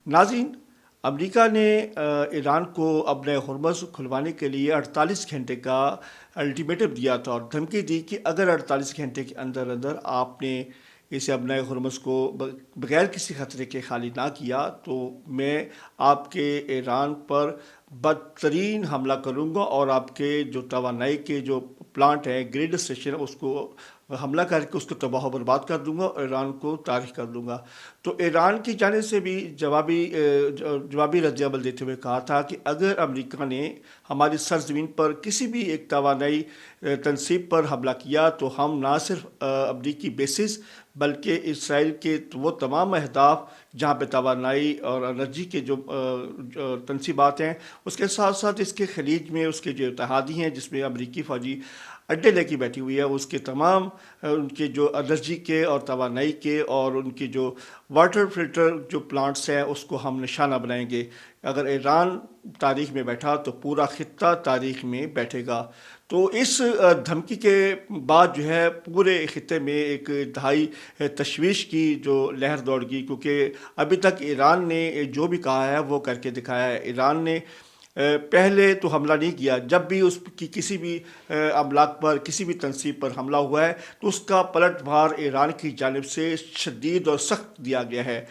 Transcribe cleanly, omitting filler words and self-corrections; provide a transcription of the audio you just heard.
ناظرین، امریکہ نے ایران کو اپنے ہرمز کھلوانے کے لیے 48 گھنٹے کا الٹیمیٹم دیا تھا اور دھمکی دی کہ اگر 48 گھنٹے کے اندر اندر آپ نے اسے اپنے ہرمز کو بغیر کسی خطرے کے خالی نہ کیا تو میں آپ کے ایران پر بدترین حملہ کروں گا اور آپ کے جو توانائی کے جو پلانٹ ہے، گریڈ اسٹیشن ہے، اس کو حملہ کر کے اس کو تباہ و برباد کر دوں گا اور ایران کو طارح کر دوں گا۔ تو ایران کی جانب سے بھی جوابی رد عمل دیتے ہوئے کہا تھا کہ اگر امریکہ نے ہماری سرزمین پر کسی بھی ایک توانائی تنصیب پر حملہ کیا تو ہم نہ صرف امریکی بیسز بلکہ اسرائیل کے وہ تمام اہداف جہاں پہ توانائی اور انرجی کے جو تنصیبات ہیں، اس کے ساتھ ساتھ اس کے خلیج میں اس کے جو اتحادی ہیں جس میں امریکی فوجی اڈے لے کے بیٹھی ہوئی ہے، اس کے تمام ان کے جو انرجی کے اور توانائی کے اور ان کی جو واٹر فلٹر جو پلانٹس ہیں اس کو ہم نشانہ بنائیں گے۔ اگر ایران تاریخ میں بیٹھا تو پورا خطہ تاریخ میں بیٹھے گا۔ تو اس دھمکی کے بعد جو ہے پورے خطے میں ایک انتہائی تشویش کی جو لہر دوڑ گئی، کیونکہ ابھی تک ایران نے جو بھی کہا ہے وہ کر کے دکھایا ہے۔ ایران نے پہلے تو حملہ نہیں کیا، جب بھی اس کی کسی بھی املاک پر کسی بھی تنصیب پر حملہ ہوا ہے تو اس کا پلٹ بھار ایران کی جانب سے شدید اور سخت دیا گیا ہے۔